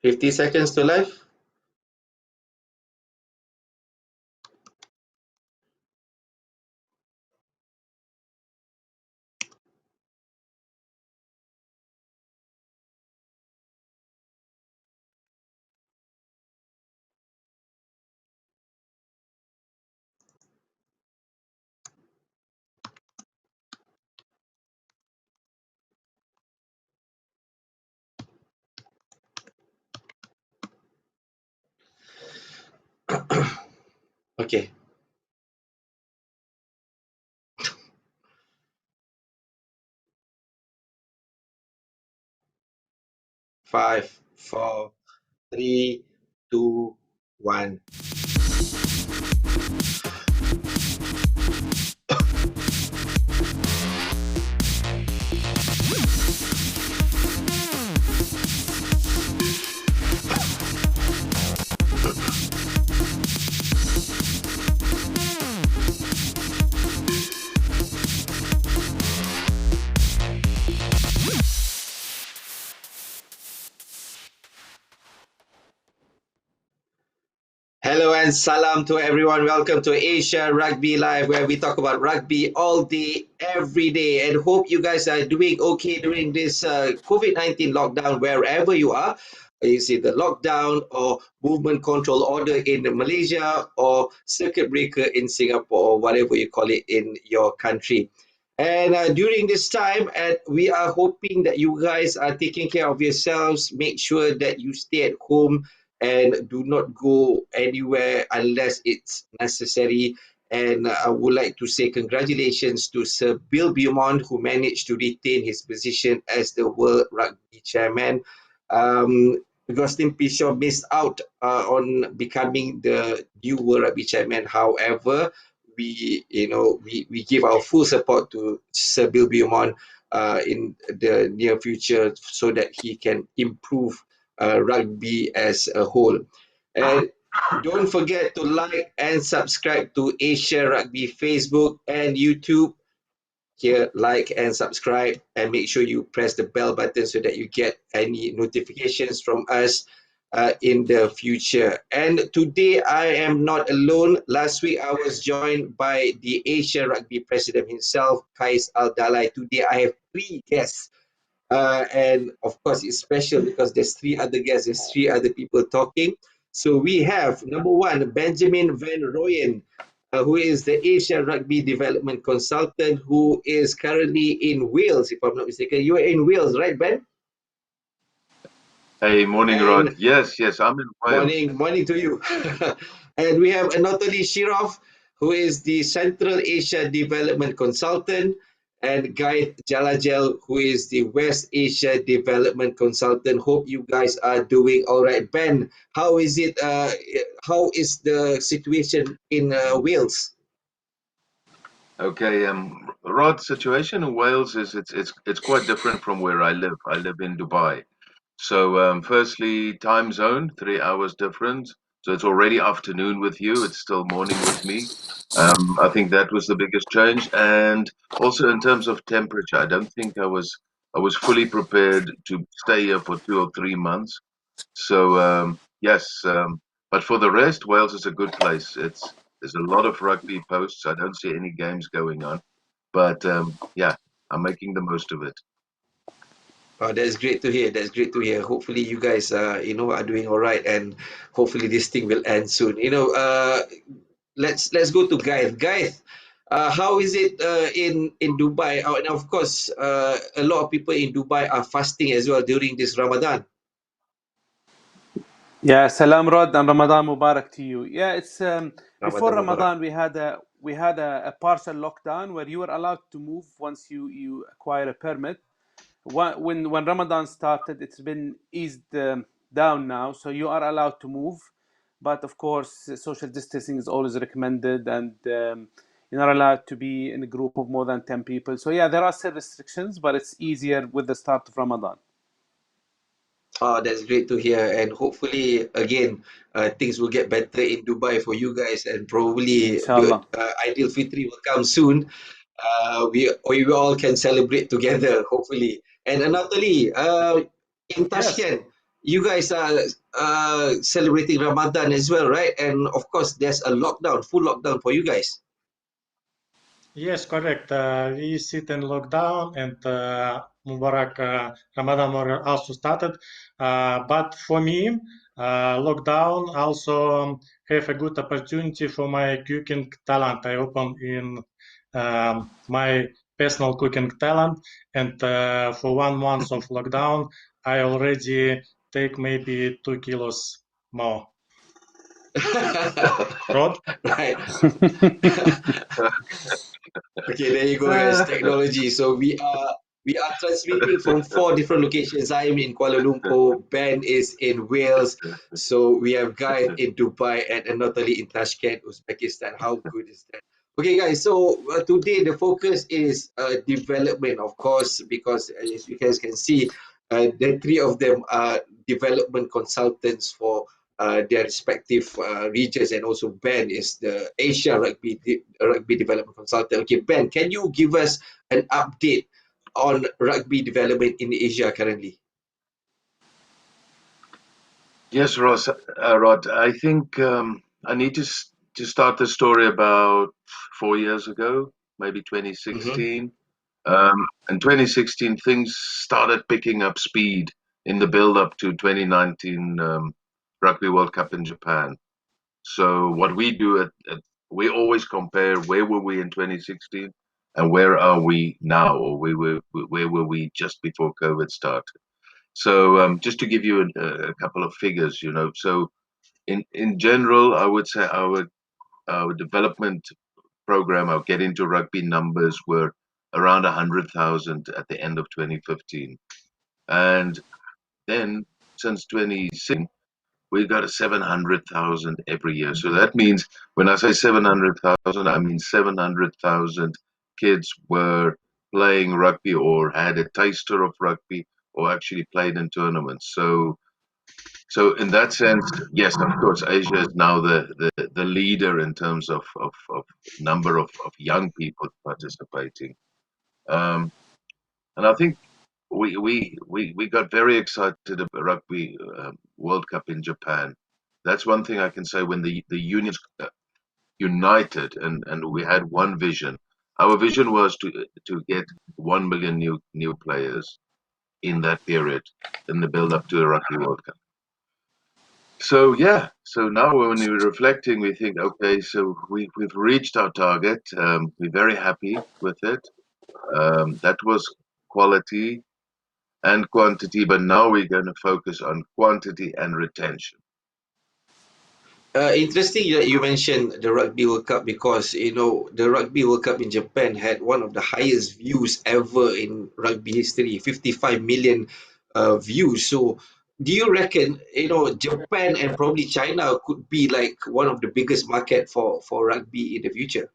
50 seconds to live. Okay. 5, 4, 3, 2, 1. Hello and salam to everyone. Welcome to Asia Rugby Live, where we talk about rugby all day, every day. And hope you guys are doing okay during this COVID-19 lockdown, wherever you are. You see the lockdown or movement control order in Malaysia or circuit breaker in Singapore or whatever you call it in your country. And during this time, we are hoping that you guys are taking care of yourselves. Make sure that you stay at home and do not go anywhere unless it's necessary. And I would like to say congratulations to Sir Bill Beaumont, who managed to retain his position as the World Rugby Chairman. Agustin Pishaw missed out on becoming the new World Rugby Chairman. However, we give our full support to Sir Bill Beaumont in the near future so that he can improve rugby as a whole. And don't forget to like and subscribe to Asia Rugby Facebook and YouTube. Here, like and subscribe, and make sure you press the bell button so that you get any notifications from us in the future. And today I am not alone. Last week I was joined by the Asia Rugby president himself, Ghaith Al-Dalai. Today I have 3 guests. And of course, it's special because there's 3 other guests, there's 3 other people talking. So we have number 1, Benjamin Van Rooyen, who is the Asia Rugby Development Consultant, who is currently in Wales, if I'm not mistaken. You are in Wales, right, Ben? Hey, morning, Rod. Yes, I'm in Wales. Morning to you. And we have Anatoliy Shirov, who is the Central Asia Development Consultant, and Ghaith Jalajel, who is the West Asia Development Consultant. Hope you guys are doing all right. Ben, how is it? How is the situation in Wales? Okay, Rod, situation in Wales is it's quite different from where I live. I live in Dubai. So, firstly, time zone, 3 hours different. So it's already afternoon with you. It's still morning with me. I think that was the biggest change. And also in terms of temperature, I don't think I was fully prepared to stay here for 2 or 3 months. So yes, but for the rest, Wales is a good place. There's a lot of rugby posts. I don't see any games going on, but yeah, I'm making the most of it. Oh, that's great to hear. That's great to hear. Hopefully, you guys, are doing all right, and hopefully, this thing will end soon. Let's go to Ghaith. Ghaith, how is it in Dubai? And of course, a lot of people in Dubai are fasting as well during this Ramadan. Yeah, salam Rod and Ramadan Mubarak to you. Yeah, it's before Ramadan Mubarak. Ramadan we had a partial lockdown where you were allowed to move once you acquire a permit. When Ramadan started, it's been eased down now, so you are allowed to move, but of course social distancing is always recommended, and you're not allowed to be in a group of more than 10 people. So yeah, there are still restrictions, but it's easier with the start of Ramadan. Oh, that's great to hear. And hopefully, again, things will get better in Dubai for you guys, and probably the Inshallah. Ideal Fitri will come soon. We all can celebrate together, hopefully. And Anatoly, in Yes. Tashkent, you guys are celebrating Ramadan as well, right? And of course, there's a lockdown, full lockdown for you guys. Yes, correct. We sit in lockdown and Mubarak Ramadan also started. But for me, lockdown also have a good opportunity for my cooking talent. I open in my personal cooking talent, and for 1 month of lockdown, I already take maybe 2 kilos more. Rod? Right. Okay, there you go, guys. Technology. So we are transmitting from 4 different locations. I am in Kuala Lumpur. Ben is in Wales. So we have Ghaith in Dubai and Anatoliy in Tashkent, Uzbekistan. How good is that? Okay, guys. So today the focus is development, of course, because as you guys can see, the three of them are development consultants for their respective regions, and also Ben is the Asia Rugby Development Consultant. Okay, Ben, can you give us an update on rugby development in Asia currently? Yes, Rod. I think I need to start the story about 4 years ago, maybe Mm-hmm. 2016. In 2016, things started picking up speed in the build-up to 2019 Rugby World Cup in Japan. So what we do we always compare where were we in 2016 and where are we now, or where were we just before COVID started. So just to give you a couple of figures, so in general, I would say our development program, our Get Into Rugby numbers were around 100,000 at the end of 2015. And then since 2016, we got a 700,000 every year. So that means when I say 700,000, I mean 700,000 kids were playing rugby or had a taster of rugby or actually played in tournaments. So in that sense, yes, of course, Asia is now the leader in terms of number of young people participating. Um, and I think we got very excited about Rugby World Cup in Japan. That's one thing I can say when the unions united and we had one vision. Our vision was to get 1 million new players in that period in the build up to the Rugby World Cup. So yeah, so now when we're reflecting, we think, okay, so we've reached our target. We're very happy with it. That was quality and quantity, but now we're going to focus on quantity and retention. Interesting that you mentioned the Rugby World Cup, because the Rugby World Cup in Japan had one of the highest views ever in rugby history, 55 million views. So, do you reckon Japan and probably China could be like one of the biggest market for rugby in the future?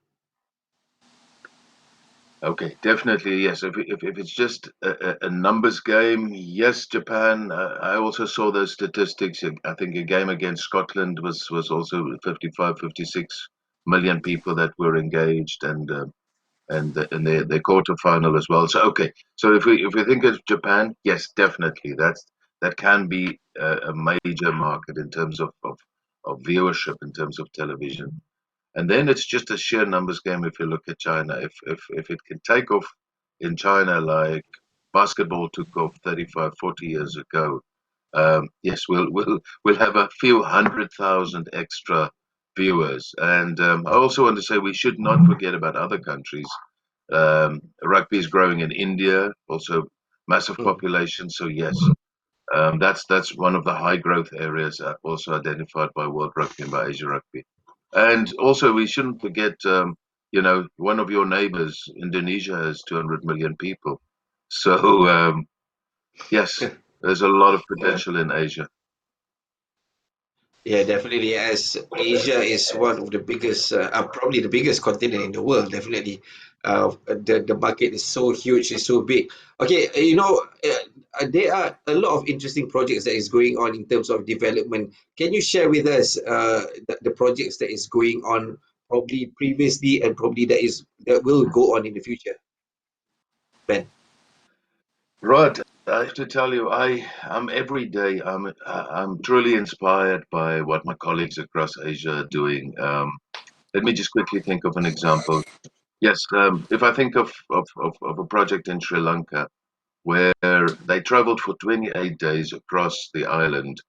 Okay, definitely yes. If it's just a numbers game, yes, Japan. I also saw those statistics. I think a game against Scotland was also 55, 56 million people that were engaged, and the quarterfinal as well. So okay, so if we think of Japan, yes, definitely that can be a major market in terms of viewership in terms of television. And then it's just a sheer numbers game if you look at China. If it can take off in China like basketball took off 35, 40 years ago, yes, we'll have a few 100,000 extra viewers. And I also want to say we should not forget about other countries. Rugby is growing in India, also massive Mm. population. So yes, that's one of the high growth areas also identified by World Rugby and by Asia Rugby. And also, we shouldn't forget, one of your neighbors, Indonesia, has 200 million people. So, yes, there's a lot of Yeah. potential in Asia. Yeah, definitely. As Asia is one of the biggest, probably the biggest continent in the world. Definitely, the market is so huge, it's so big. Okay, there are a lot of interesting projects that is going on in terms of development. Can you share with us the projects that is going on, probably previously and probably that will go on in the future, Ben? Right. I have to tell you, I'm every day. I'm truly inspired by what my colleagues across Asia are doing. Let me just quickly think of an example. Yes, if I think of a project in Sri Lanka where they traveled for 28 days across the island,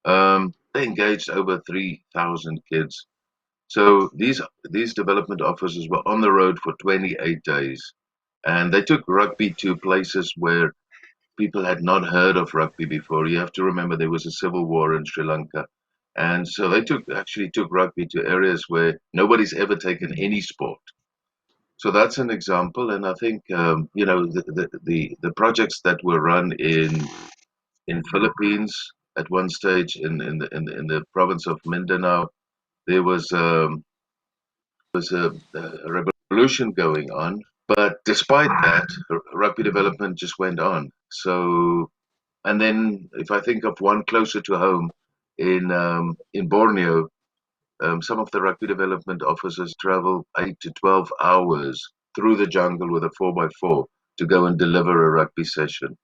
they engaged over 3,000 kids. So these development officers were on the road for 28 days, and they took rugby to places where people had not heard of rugby before. You have to remember there was a civil war in Sri Lanka. And so they actually took rugby to areas where nobody's ever taken any sport. So that's an example. And I think, the projects that were run in Philippines at one stage in the province of Mindanao, there was a revolution going on. But despite that, rugby development just went on. So, and then if I think of one closer to home in Borneo, some of the rugby development officers travel 8 to 12 hours through the jungle with a 4x4 to go and deliver a rugby session.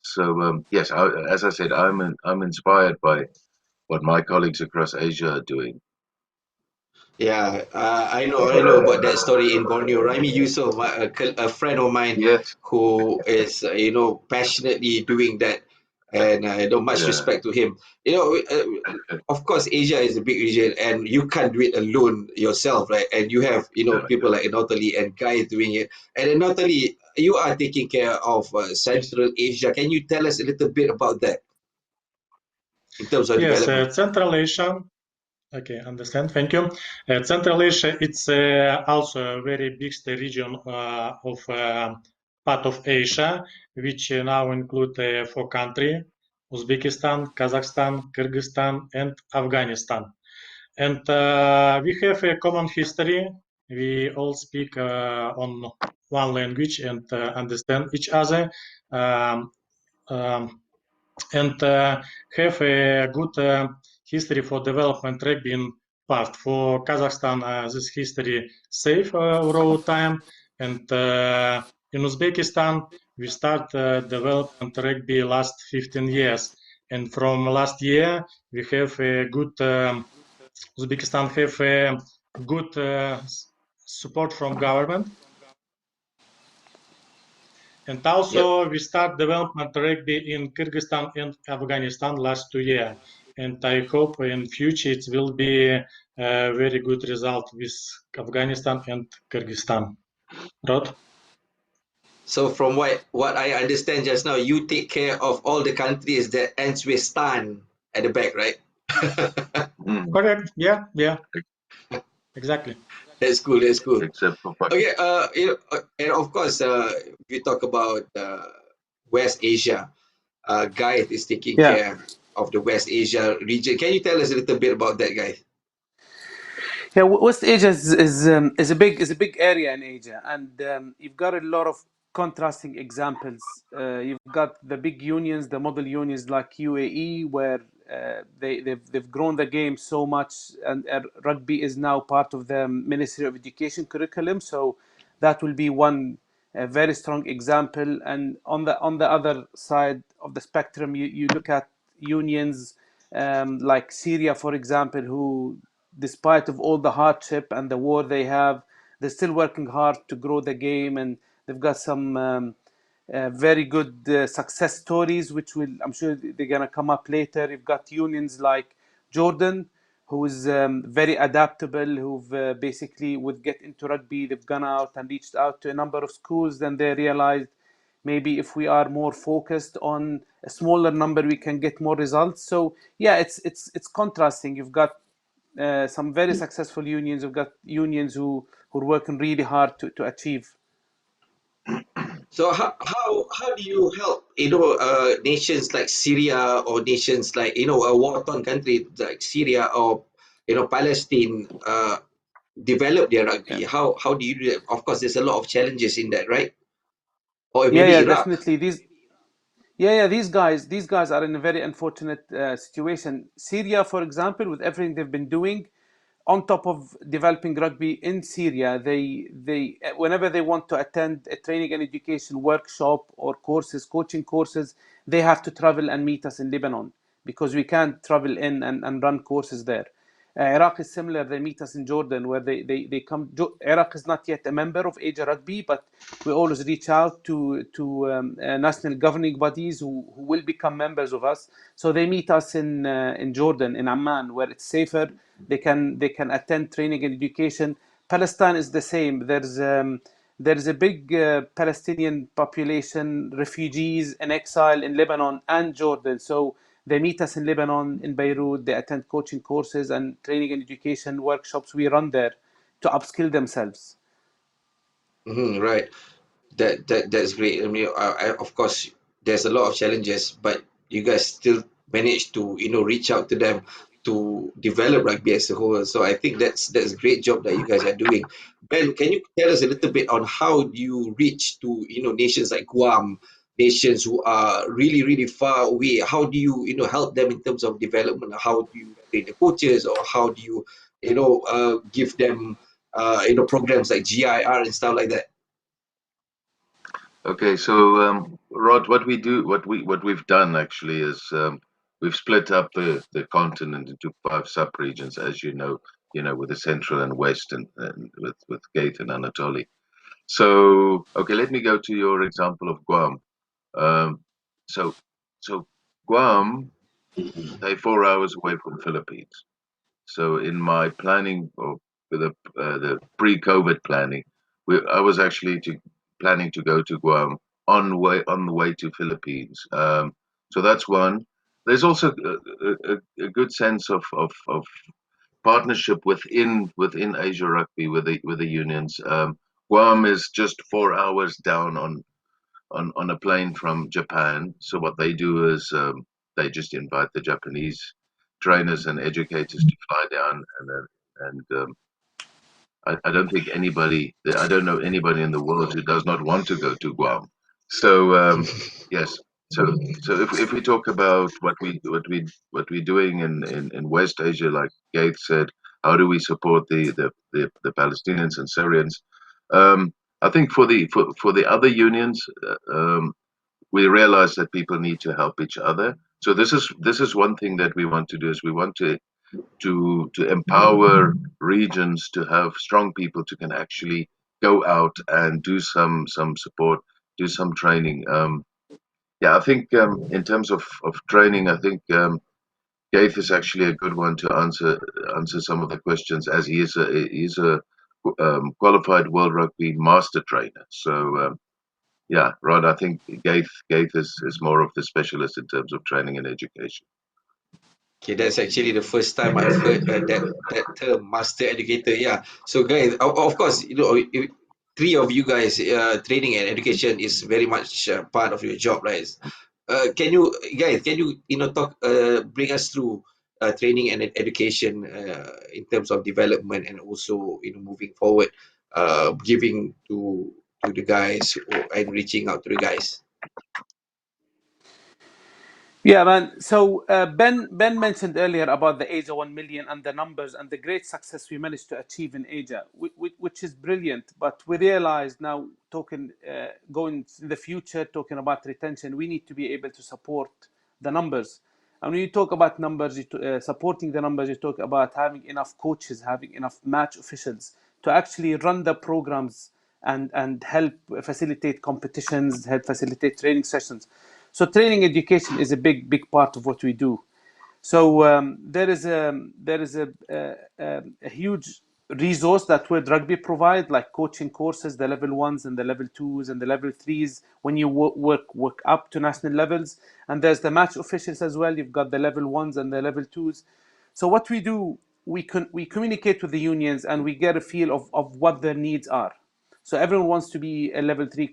So yes, as I said, I'm inspired by what my colleagues across Asia are doing. Yeah, I know about that story in Borneo. Rami Yusuf, a friend of mine Yes, who is, passionately doing that, and much yeah, respect to him. Of course, Asia is a big region, and you can't do it alone yourself, right? And you have, no, people like Anatoliy and Ghaith doing it. And Anatoliy, you are taking care of Yes. Central Asia. Can you tell us a little bit about that in terms of Yes, development? Central Asia. Okay, understand. Thank you. Central Asia, it's also a very big region of part of Asia, which now include four countries: Uzbekistan, Kazakhstan, Kyrgyzstan, and Afghanistan. And we have a common history. We all speak on one language and understand each other. Um, um, and have a good history for development rugby in past. For Kazakhstan, this history safe over time, and in Uzbekistan, we start development rugby last 15 years, and from last year we have a good. Uzbekistan have a good support from government. And Yep. also we start development rugby in Kyrgyzstan and Afghanistan last 2 years. And I hope in future it will be a very good result with Afghanistan and Kyrgyzstan. Rod? So from what I understand just now, you take care of all the countries that ends with stan at the back, right? mm, Correct. Yeah, yeah, exactly. That's cool. That's cool. except for Pakistan. Okay. And of course, we talk about West Asia. Ghaith is taking Yeah. care of the West Asia region. Can you tell us a little bit about that, Ghaith? Yeah, West Asia is a big area in Asia, and you've got a lot of contrasting examples. You've got the big unions, the model unions like UAE, where they've grown the game so much, and rugby is now part of the Ministry of Education curriculum. So that will be one very strong example. And on the other side of the spectrum, you look at unions like Syria, for example, who, despite of all the hardship and the war they have, they're still working hard to grow the game, and they've got some very good success stories, which will, I'm sure, they're gonna come up later. You've got unions like Jordan, who is very adaptable, who've basically would get into rugby. They've gone out and reached out to a number of schools. Then they realized maybe if we are more focused on a smaller number, we can get more results. So yeah, it's contrasting. You've got some very successful unions. You've got unions who are working really hard to achieve. So how do you help nations like Syria, or nations like a war-torn country like Syria, or Palestine, develop their Yeah. rugby? How do you do that? Of course, there's a lot of challenges in that, right? Or Yeah, maybe yeah, Iraq. definitely. Yeah, these guys are in a very unfortunate situation. Syria, for example, with everything they've been doing, on top of developing rugby in Syria, they whenever they want to attend a training and education workshop or courses, coaching courses, they have to travel and meet us in Lebanon because we can't travel in and run courses there. Iraq is similar. They meet us in Jordan, where they come. Iraq is not yet a member of Asia Rugby, but we always reach out to national governing bodies who will become members of us. So they meet us in Jordan, in Amman, where it's safer. They can attend training and education. Palestine is the same. There's a big Palestinian population, refugees in exile in Lebanon and Jordan. So they meet us in Lebanon, in Beirut. They attend coaching courses and training and education workshops we run there to upskill themselves. Right. That's great. I mean, of course, there's a lot of challenges, but you guys still manage to reach out to them to develop rugby as a whole. So I think that's a great job that you guys are doing. Ben, can you tell us a little bit on how do you reach to nations like Guam, nations who are really really far away? How do you help them in terms of development? How do you train the coaches, or how do you give them programs like GIR and stuff like that? Okay, so Rod, what we've done actually is we've split up the continent into 5 sub-regions, as with the central and west, and with Ghaith and Anatoliy. So, okay, let me go to your example of Guam. Um, so, so Guam, they're 4 hours away from Philippines. So, in my planning or the pre-COVID planning, I was actually planning to go to Guam on the way to Philippines. So that's one. There's also a good sense of partnership within Asia Rugby with the unions. Guam is just 4 hours down on a plane from Japan. So what they do is they just invite the Japanese trainers and educators to fly down, and I don't think I don't know anybody in the world who does not want to go to Guam. So yes, so if we talk about what we're doing in West Asia, like Ghaith said, how do we support the Palestinians and Syrians? I think for the other unions, we realize that people need to help each other. So this is one thing that we want to do, is we want to empower regions to have strong people to can actually go out and do some support, do some training. Yeah, I think in terms of training, I think Ghaith is actually a good one to answer some of the questions, as he's a qualified World Rugby master trainer. So yeah, Rod, I think Ghaith is more of the specialist in terms of training and education. Okay, that's actually the first time I've heard that term, master educator. Yeah. So, guys, of course, three of you guys, training and education is very much part of your job, right? Can you guys, talk, bring us through training and education in terms of development, and also moving forward, giving to the guys, and reaching out to the guys. Yeah, man. So Ben mentioned earlier about the Asia 1 million and the numbers and the great success we managed to achieve in Asia, which is brilliant. But we realize now, going in the future, talking about retention, we need to be able to support the numbers. And when you talk about numbers, supporting the numbers, you talk about having enough coaches, having enough match officials to actually run the programs and help facilitate competitions, help facilitate training sessions. So training education is a big part of what we do. So there is a huge resource that World Rugby provide, like coaching courses, the level 1s and the level 2s and the level 3s when you work up to national levels. And there's the match officials as well. You've got the level 1s and the level 2s. So what we do, we communicate with the unions and we get a feel of what their needs are. So everyone wants to be a level 3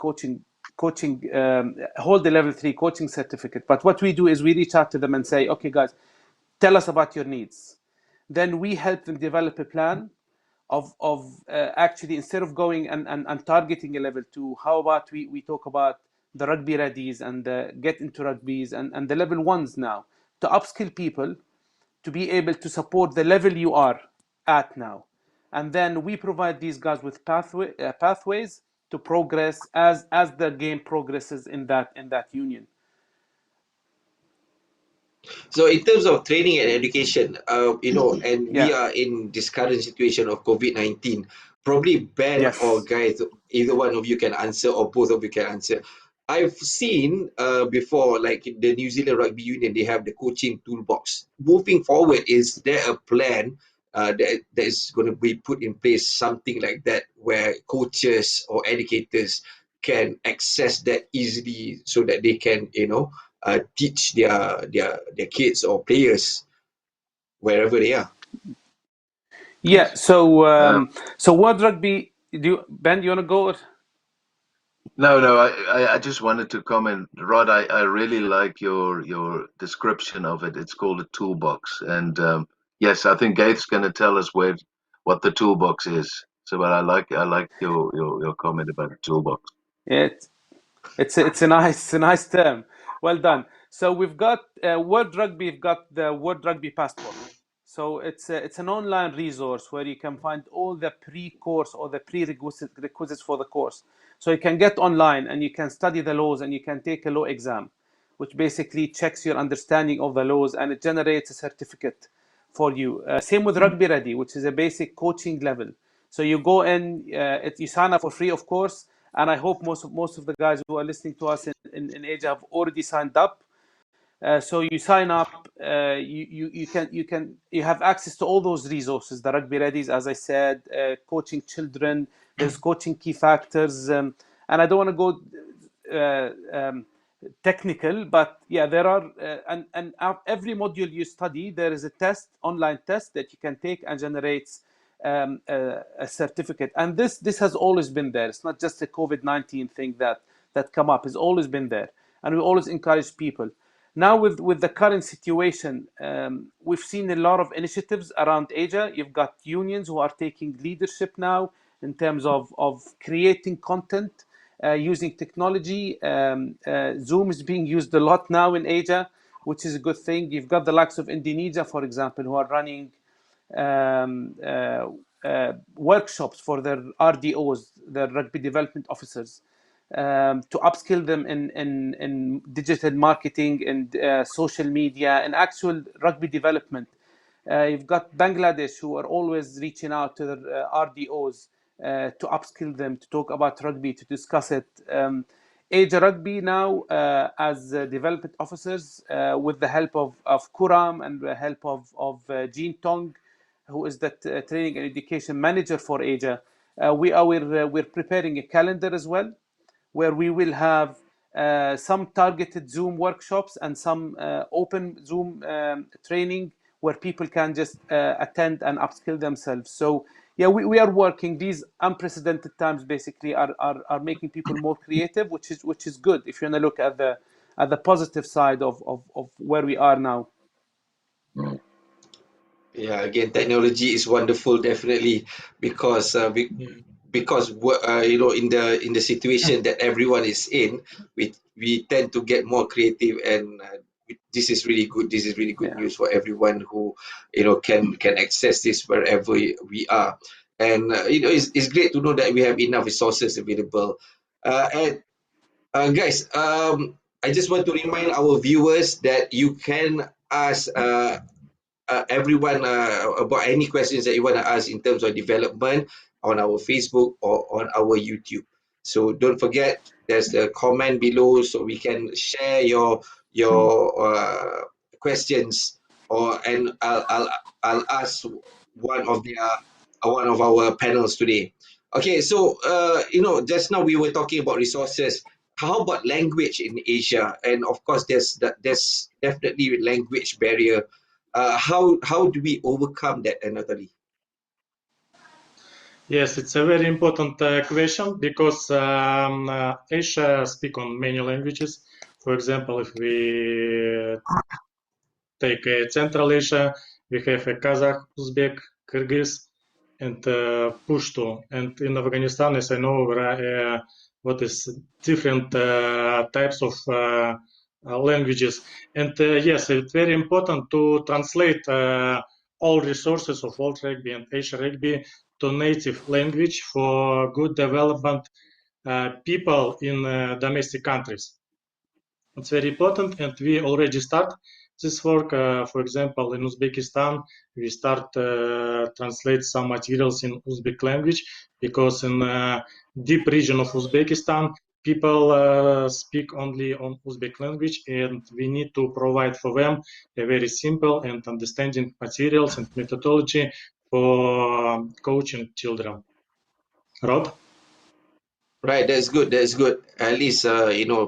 hold the level 3 coaching certificate. But what we do is we reach out to them and say, okay, guys, tell us about your needs. Then we help them develop a plan of actually, instead of going and targeting a level 2, how about we talk about the rugby readies and the get into rugbies and the level 1s now, to upskill people to be able to support the level you are at now. And then we provide these guys with pathways to progress as the game progresses in that union. So in terms of training and education, and we Yeah. are in this current situation of COVID-19, probably Ben or Yes. Ghaith, either one of you can answer or both of you can answer. I've seen before, like in the New Zealand Rugby Union, they have the coaching toolbox. Moving forward, is there a plan that is going to be put in place, something like that, where coaches or educators can access that easily so that they can, teach their kids or players wherever they are? Yeah. So Uh, World Rugby. Ben? Do you want to go? no, I just wanted to comment, Rod. I really like your description of it. It's called a toolbox, and yes, I think Gaith's going to tell us what the toolbox is. So, but I like your comment about the toolbox. Yeah, it's a nice term. Well done. So we've got World Rugby. We've got the World Rugby Passport. So it's an online resource where you can find all the pre-course or the prerequisites for the course. So you can get online and you can study the laws and you can take a law exam, which basically checks your understanding of the laws and it generates a certificate for you. Same with Rugby Ready, which is a basic coaching level. So you go in, you sign up for free, of course, and I hope most of the guys who are listening to us in Asia have already signed up. So you sign up, you have access to all those resources. The Rugby Readies, as I said, coaching children. There's coaching key factors, and I don't want to go technical, but yeah, there are and every module you study, there is a online test that you can take and generates a certificate. And this has always been there. It's not just a COVID-19 thing that come up. It's always been there, and we always encourage people. Now with the current situation, we've seen a lot of initiatives around Asia. You've got unions who are taking leadership now in terms of creating content using technology. Zoom is being used a lot now in Asia, which is a good thing. You've got the likes of Indonesia, for example, who are running workshops for their RDOs, their rugby development officers, to upskill them in digital marketing and social media and actual rugby development. You've got Bangladesh, who are always reaching out to their RDOs to upskill them, to talk about rugby, to discuss it. Asia Rugby now, as development officers, with the help of Kuram and the help of Jean Tong, who is the training and education manager for Asia, we're preparing a calendar as well, where we will have some targeted Zoom workshops and some open Zoom training where people can just attend and upskill themselves. So yeah, we are working. These unprecedented times basically are making people more creative, which is good if you want to look at the positive side of where we are now. Yeah, again, technology is wonderful, definitely, because in the situation that everyone is in, we tend to get more creative, and this is really good. This is really good Yeah. news for everyone who can access this wherever we are, and it's great to know that we have enough resources available. And guys, I just want to remind our viewers that you can ask everyone about any questions that you want to ask in terms of development on our Facebook or on our YouTube. So don't forget, there's a comment below so we can share your questions, and I'll ask one of our panels today. Okay, so just now we were talking about resources. How about language in Asia? And of course, there's definitely a language barrier. How do we overcome that, Anatoliy? Yes, it's a very important question because Asia speak on many languages. For example, if we take Central Asia, we have a Kazakh, Uzbek, Kyrgyz, and Pashto. And in Afghanistan, as I know, there are what is different types of languages. And yes, it's very important to translate all resources of World Rugby and Asia Rugby to native language for good development people in domestic countries. It's very important, and we already start this work. For example, in Uzbekistan, we start translate some materials in Uzbek language, because in deep region of Uzbekistan, people speak only on Uzbek language, and we need to provide for them a very simple and understanding materials and methodology for coaching children. Rod? Right, that's good. That's good. At least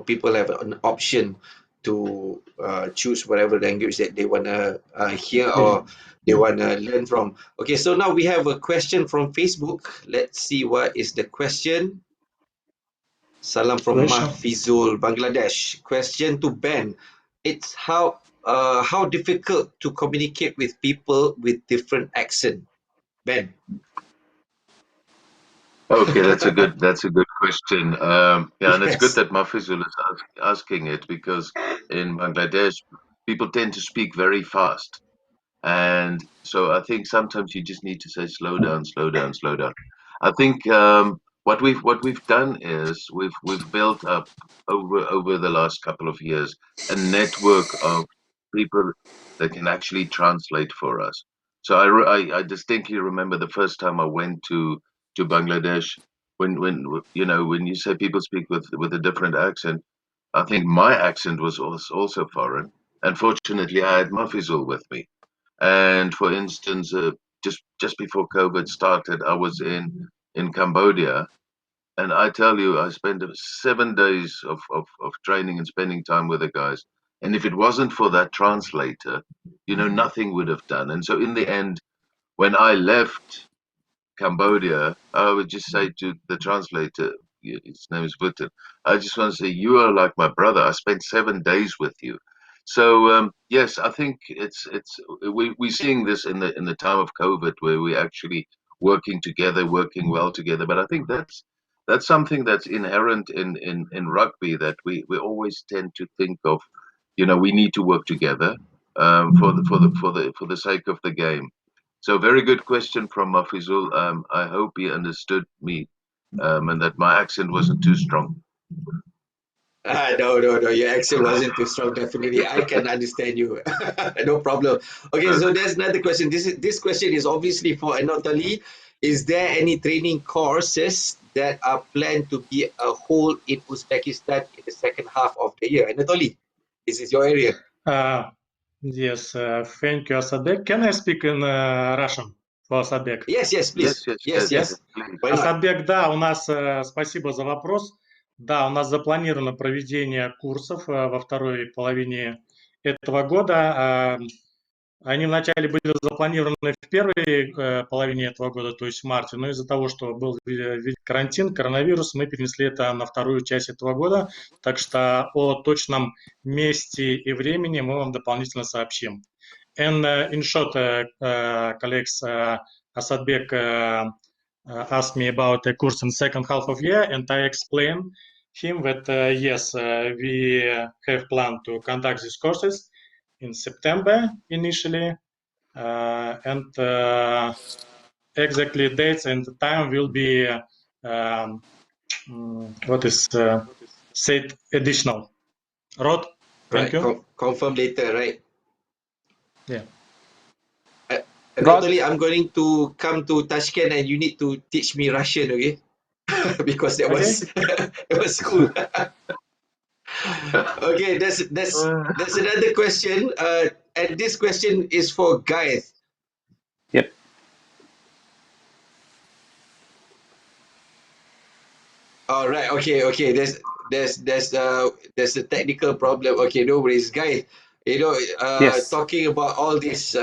people have an option to choose whatever language that they wanna hear or they wanna learn from. Okay, so now we have a question from Facebook. Let's see what is the question. Salam from Question. Mahfizul, Bangladesh. Question to Ben. It's how difficult to communicate with people with different accent. Ben. Okay, that's a good question. Yeah, and it's good Yes. that Mafizul is asking it, because in Bangladesh, people tend to speak very fast. And so I think sometimes you just need to say, slow down, slow down, slow down. I think what we've done is we've built up over the last couple of years a network of people that can actually translate for us. So I distinctly remember the first time I went to Bangladesh, when you say people speak with a different accent, I think my accent was also foreign. And fortunately, I had Mafizul with me. And for instance, just before COVID started, I was in Cambodia, and I tell you, I spent 7 days of training and spending time with the guys. And if it wasn't for that translator, nothing would have done. And so in the end, when I left Cambodia, I would just say to the translator, his name is Vutan, I just want to say, you are like my brother. I spent 7 days with you. So yes, I think we're seeing this in the time of COVID, where we're actually working together, working well together. But I think that's something that's inherent in rugby, that we always tend to think of, we need to work together for the sake of the game. So very good question from Mafizul. I hope he understood me, and that my accent wasn't too strong. No. Your accent wasn't too strong. Definitely, I can understand you. No problem. Okay, so there's another question. This question is obviously for Anatoliy. Is there any training courses that are planned to be a whole in Uzbekistan in the second half of the year? Anatoliy, this is your area. Yes, thank you, Asadbek. Can I speak in Russian for Asadbek? Yes, please. Yes, Yes. please. Why not? Асадбек, да, у нас, спасибо за вопрос. Да, у нас запланировано проведение курсов во второй половине этого года. Они вначале были запланированы в первой половине этого года, то есть в марте, но из-за того, что был карантин, коронавирус, мы перенесли это на вторую часть этого года, так что о точном месте и времени мы вам дополнительно сообщим. And in short, colleagues, Asadbek asked me about a course in second half of year, and I explained him that yes, we have planned to conduct these courses in September initially, and exactly dates and time will be what is said additional. Rod, thank you. Confirm later, right? Yeah. Anatoliy, I'm going to come to Tashkent and you need to teach me Russian, okay? Because that was it was cool. Okay, that's another question. And this question is for Ghaith. Yep. All right. Okay. There's a technical problem. Okay, no worries, Ghaith. Yes. Talking about all these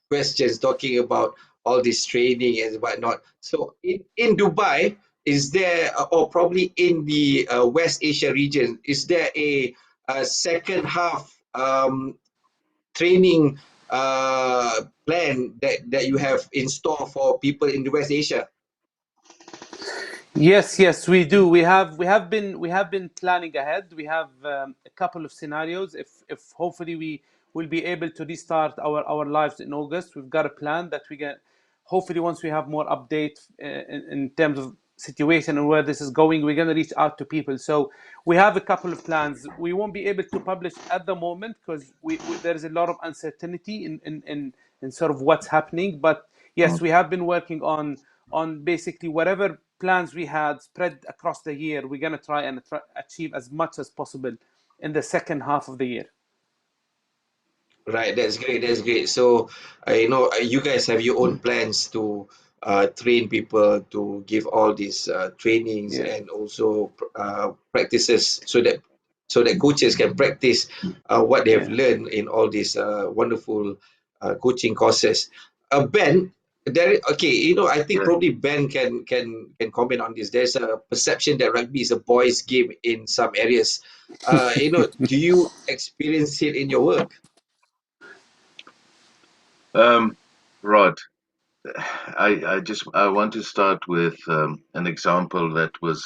questions, talking about all this training and whatnot. So in Dubai, is there, or probably in the West Asia region, is there a second half training plan that you have in store for people in the West Asia? Yes, we do. We have been planning ahead. We have a couple of scenarios. If hopefully we we'll be able to restart our lives in August. We've got a plan that we get. Hopefully, once we have more update in terms of situation and where this is going, we're going to reach out to people. So we have a couple of plans. We won't be able to publish at the moment because there is a lot of uncertainty in sort of what's happening. But yes, we have been working on basically whatever plans we had spread across the year. We're going to try and achieve as much as possible in the second half of the year. Right, that's great. That's great. So, you guys have your own plans to train people to give all these trainings Yeah. and also practices so that coaches can practice what they have Yeah. learned in all these wonderful coaching courses. Ben, I think Yeah. probably Ben can comment on this. There's a perception that rugby is a boys' game in some areas. Do you experience it in your work? Rod, I want to start with an example that was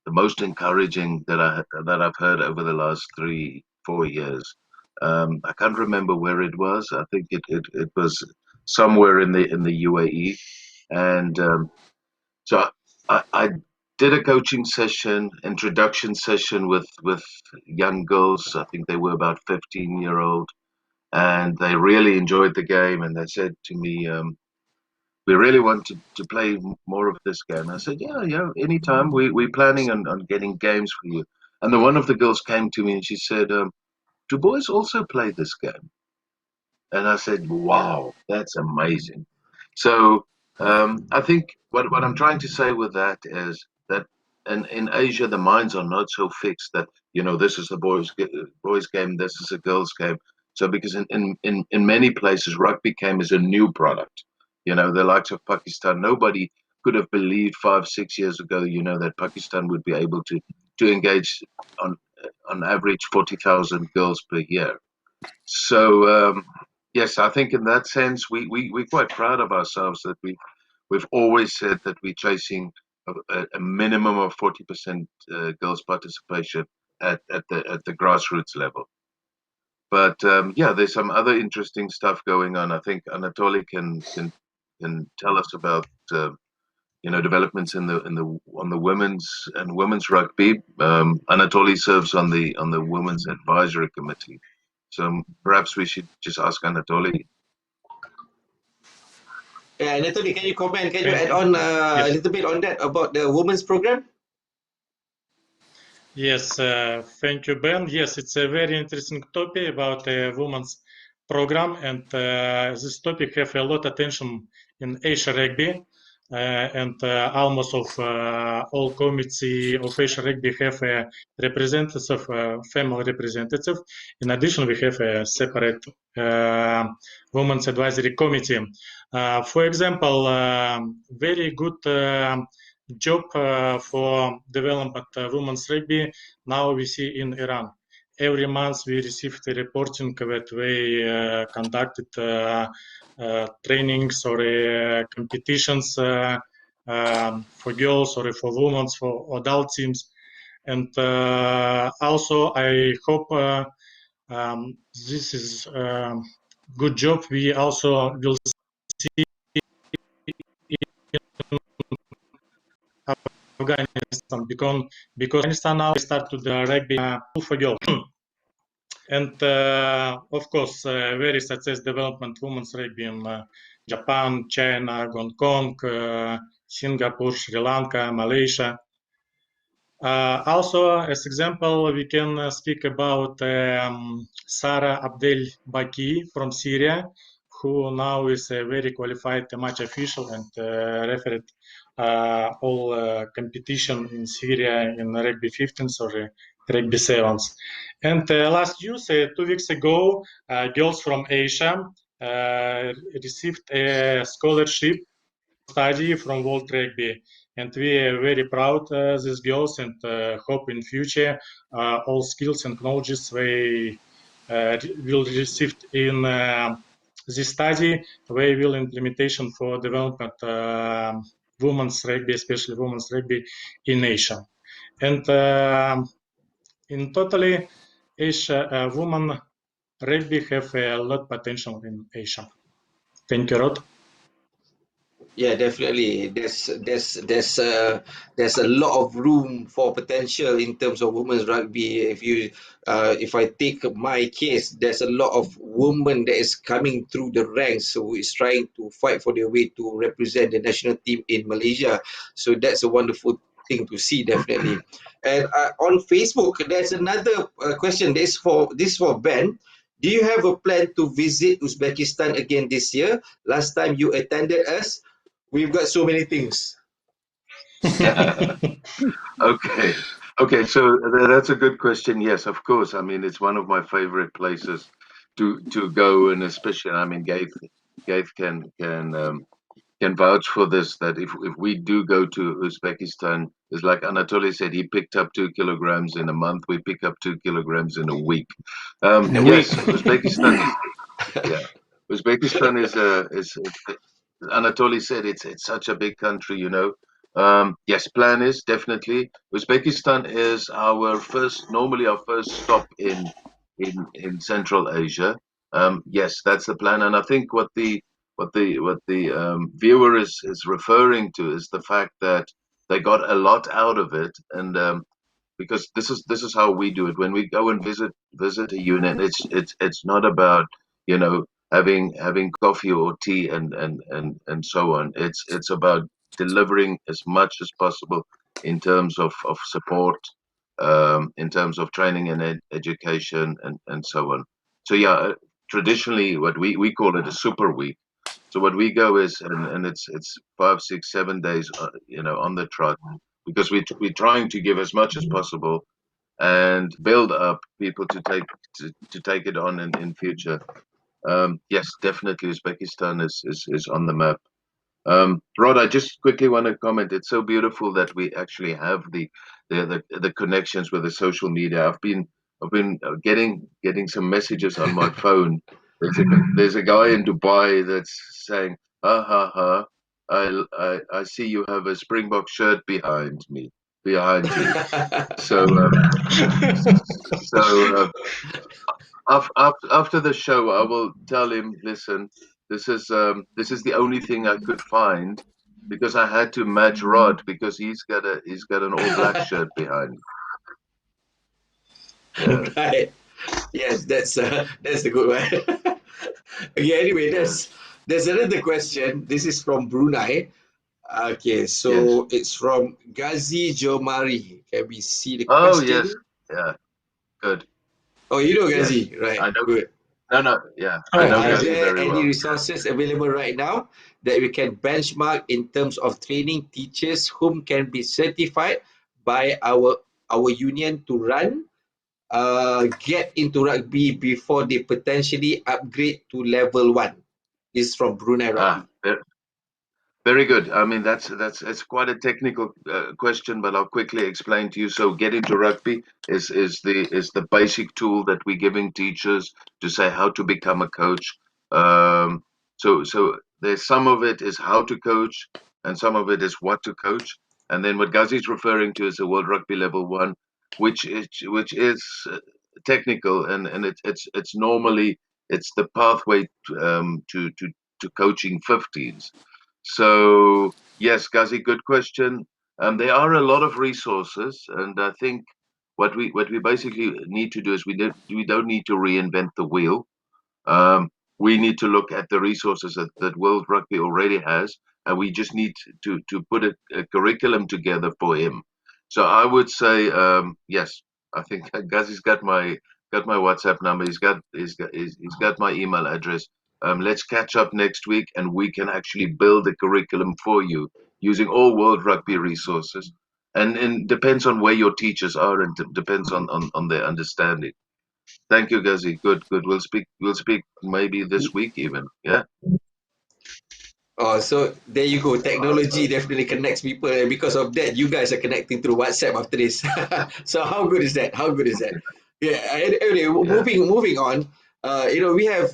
the most encouraging that I've heard over the last 3-4 years. I can't remember where it was. I think it was somewhere in the UAE, and so I did a coaching session, introduction session with young girls. I think they were about 15-year-old, and they really enjoyed the game. And they said to me, "We really want to play more of this game." I said, "Yeah, anytime. We're planning on getting games for you." And then one of the girls came to me and she said, "Do boys also play this game?" And I said, "Wow, that's amazing." So I think what I'm trying to say with that is that in Asia the minds are not so fixed that this is a boys game, this is a girls game. So because in many places rugby came as a new product, the likes of Pakistan, nobody could have believed 5-6 years ago, that Pakistan would be able to engage on average 40,000 girls per year. So yes, I think in that sense we're quite proud of ourselves that we've always said that we're chasing a minimum of 40% girls participation at the grassroots level. But there's some other interesting stuff going on. I think Anatoliy can tell us about developments on the women's rugby. Anatoliy serves on the women's advisory committee. So perhaps we should just ask Anatoliy. Yeah, Anthony, can you comment? Can you Thank add you. on a Yes. little bit on that about the women's program? Yes, thank you, Ben. Yes, it's a very interesting topic about the women's program, and this topic have a lot of attention in Asia Rugby, and almost of all committee of Asia Rugby have a representative, female representative. In addition, we have a separate women's advisory committee. For example, very good job for development women's rugby now we see in Iran. Every month we received a reporting that we conducted trainings or competitions for girls or for women, for adult teams. And also I hope this is good job. We also will see Afghanistan because Afghanistan now started the rugby for girls. And of course, very success development women's rugby in Japan, China, Hong Kong, Singapore, Sri Lanka, Malaysia. Also, as example, we can speak about Sara Abdel Baki from Syria, who now is a very qualified match official and refereed all competition in Syria in rugby 15s or rugby 7s. And last news, 2 weeks ago, girls from Asia received a scholarship study from World Rugby, and we are very proud these girls and hope in future all skills and knowledges they will receive in this study they will implementation for development women's rugby, especially women's rugby in Asia. And in totally Asia women rugby have a lot potential in Asia. Thank you, Rod. Yeah, definitely. There's a lot of room for potential in terms of women's rugby. If I take my case, there's a lot of women that is coming through the ranks, so is trying to fight for their way to represent the national team in Malaysia. So that's a wonderful thing to see, definitely. And on Facebook, there's another question. This for Ben. Do you have a plan to visit Uzbekistan again this year? Last time you attended us, we've got so many things. Okay. Okay, so that's a good question. Yes, of course. I mean, it's one of my favorite places to go, and especially, I mean, Ghaith can vouch for this. That if we do go to Uzbekistan, it's like Anatoliy said, he picked up 2 kilograms in a month. We pick up 2 kilograms in a week. In a week. Yes, Uzbekistan is yeah. Uzbekistan is Anatoly said it's such a big country, you know. Yes, plan is definitely Uzbekistan is normally our first stop in Central Asia. Yes, that's the plan, and I think what the viewer is referring to is the fact that they got a lot out of it, and because this is how we do it when we go and visit a unit. It's not about, you know, having coffee or tea and so on. It's about delivering as much as possible in terms of support, in terms of training and education and so on. So yeah, traditionally what we call it a super week. So what we go is, and it's 5, 6, 7 days, you know, on the trot, because we're trying to give as much as possible and build up people to take it on in future. Yes, definitely Uzbekistan is on the map. Rod, I just quickly want to comment. It's so beautiful that we actually have the connections with the social media. I've been getting some messages on my phone. There's a guy in Dubai that's saying, "Ha ha ha! I see you have a Springbok shirt behind you." So so after the show, I will tell him, listen, this is the only thing I could find because I had to match Rod because he's got an all black shirt behind. Yeah. Right. Yes, that's a good one. Okay, anyway, Yeah. there's another question. This is from Brunei. Okay, Yes. so it's from Ghazi Jomari. Can we see the Oh yes. question? Yeah. Good. Oh, you know Yes. Ghazi, right? I know. Good. No, no. Yeah. I Oh, know Are yes. Ghazi there very any well. resources available right now that we can benchmark in terms of training teachers whom can be certified by our union to run get into rugby before they potentially upgrade to level 1? This is from Brunei Ah, Rugby. very good. I mean, that's it's quite a technical question, but I'll quickly explain to you. So, get into rugby is the basic tool that we're giving teachers to say how to become a coach. So there's some of it is how to coach, and some of it is what to coach. And then what Ghazi is referring to is the World Rugby Level One, which is technical, and it's normally it's the pathway to coaching 15s. So yes, Ghazi, good question. There are a lot of resources, and I think what we basically need to do is we don't need to reinvent the wheel. Um, we need to look at the resources that World Rugby already has, and we just need to put a curriculum together for him. So I would say yes. I think Ghazi's got my WhatsApp number. He's got my email address. Let's catch up next week, and we can actually build a curriculum for you using all World Rugby resources. And depends on where your teachers are, and depends on their understanding. Thank you, Ghazi. Good, good. We'll speak maybe this week even. Yeah. Oh, so there you go. Technology definitely connects people, and because of that, you guys are connecting through WhatsApp after this. So how good is that? How good is that? Yeah. Anyway, Yeah. moving on. We have,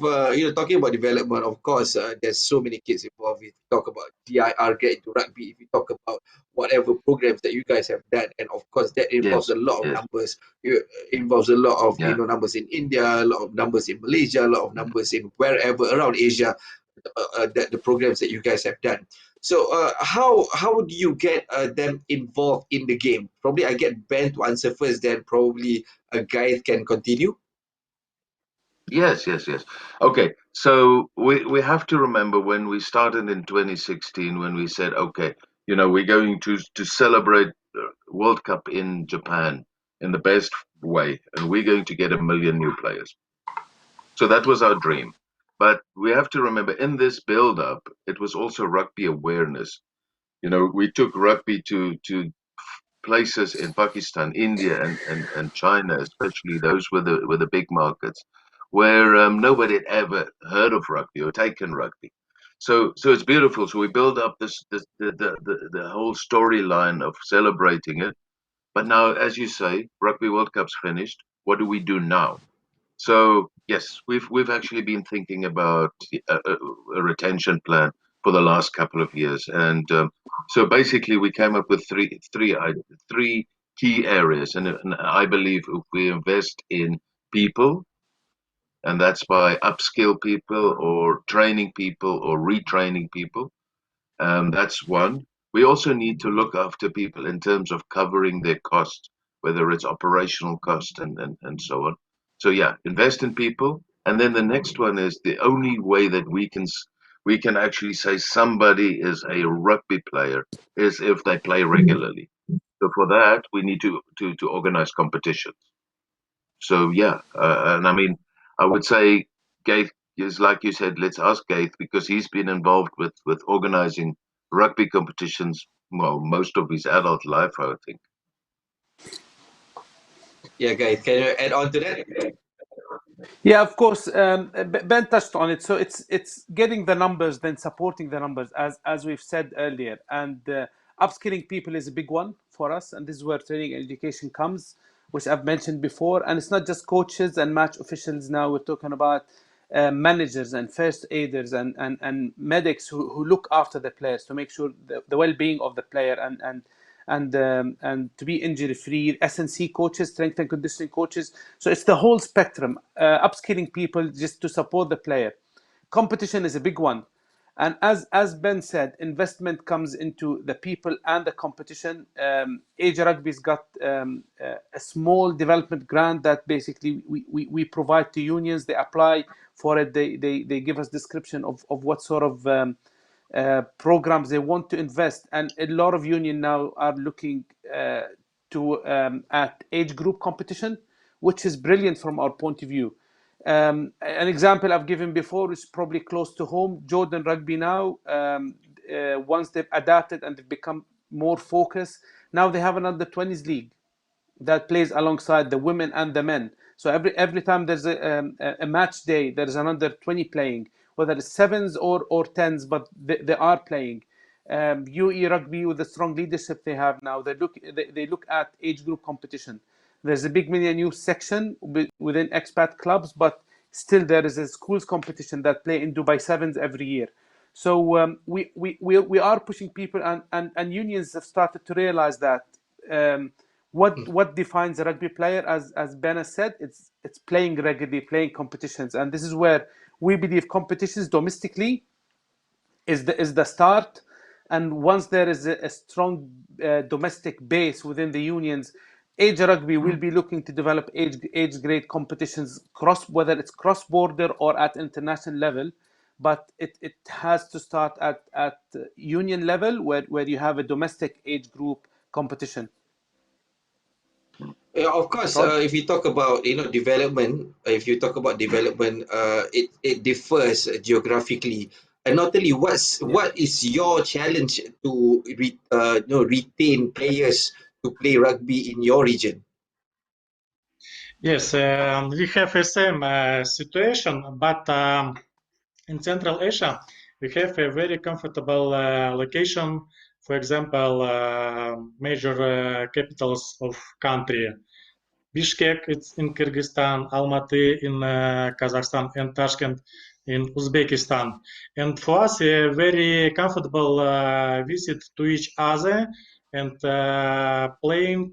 talking about development, of course, there's so many kids involved. If you talk about DIR, get into rugby, if you talk about whatever programs that you guys have done, and of course, that involves Yes, a lot of yes, numbers. It involves a lot of, yeah. numbers in India, a lot of numbers in Malaysia, a lot of numbers in wherever around Asia, the programs that you guys have done. So, how do you get them involved in the game? Probably I get Ben to answer first, then probably a guy can continue. Yes, yes, yes. Okay, so we have to remember when we started in 2016, when we said, okay, we're going to celebrate World Cup in Japan in the best way, and we're going to get 1 million new players. So that was our dream. But we have to remember in this build-up, it was also rugby awareness. We took rugby to places in Pakistan, India, and China, especially those were the big markets, where nobody had ever heard of rugby or taken rugby. So it's beautiful. So we build up this the whole storyline of celebrating it. But now, as you say, Rugby World Cup's finished. What do we do now? So yes, we've actually been thinking about a retention plan for the last couple of years, and so basically we came up with three key areas, and I believe if we invest in people, and that's by upskill people or training people or retraining people, that's one. We also need to look after people in terms of covering their costs, whether it's operational cost and so on. So yeah, invest in people. And then the next one is the only way that we can actually say somebody is a rugby player is if they play regularly. So for that, we need to organize competitions. So yeah, and I mean, I would say Ghaith is like you said. Let's ask Ghaith because he's been involved with organizing rugby competitions. Well, most of his adult life, I would think. Yeah, guys, can you add on to that? Yeah, of course. Ben touched on it. So it's getting the numbers, then supporting the numbers, as we've said earlier, and upskilling people is a big one for us, and this is where training and education comes, which I've mentioned before. And it's not just coaches and match officials. Now we're talking about managers and first aiders and medics who look after the players to make sure the well-being of the player and to be injury free. SNC coaches, strength and conditioning coaches. So it's the whole spectrum. Upskilling people just to support the player. Competition is a big one. And as Ben said, investment comes into the people and the competition. Asia Rugby's got a small development grant that basically we provide to unions. They apply for it. They give us description of what sort of programs they want to invest, and a lot of union now are looking to at age group competition, which is brilliant from our point of view. An example I've given before is probably close to home. Jordan Rugby now, once they've adapted and they've become more focused, now they have an under 20s league that plays alongside the women and the men. So every time there's a match day, there's an under 20 playing, whether it's sevens or tens, but they are playing. UE Rugby, with the strong leadership they have now, they look at age group competition. There's a big million youth section within expat clubs, but still there is a schools competition that play in Dubai sevens every year. So we are pushing people, and unions have started to realize that. What defines a rugby player, as Ben has said, it's playing regularly, playing competitions, and this is where we believe competitions domestically is the start. And once there is a strong domestic base within the unions, Asia Rugby will be looking to develop age grade competitions whether it's cross border or at international level. But it has to start at union level where you have a domestic age group competition. Yeah, of course, Rod? if you talk about development, if you talk about development, it differs geographically. And not only Yeah. what is your challenge to retain players to play rugby in your region? Yes, we have the same situation, but in Central Asia, we have a very comfortable location. For example, major capitals of country. Bishkek, it's in Kyrgyzstan, Almaty in Kazakhstan, and Tashkent in Uzbekistan. And for us, a very comfortable visit to each other and playing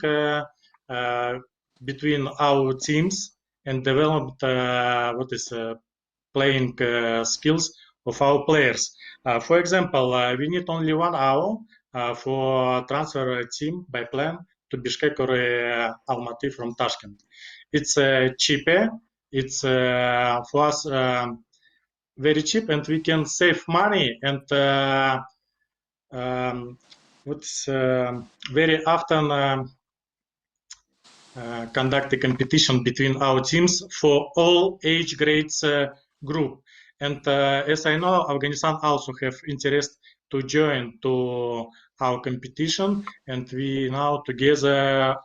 between our teams and develop playing skills of our players. For example, we need only 1 hour for transfer a team by plan to Bishkek or Almaty from Tashkent. It's cheaper. It's for us very cheap, and we can save money. And what's very often conduct a competition between our teams for all age grades group. And as I know, Afghanistan also have interest to join to our competition, and we now together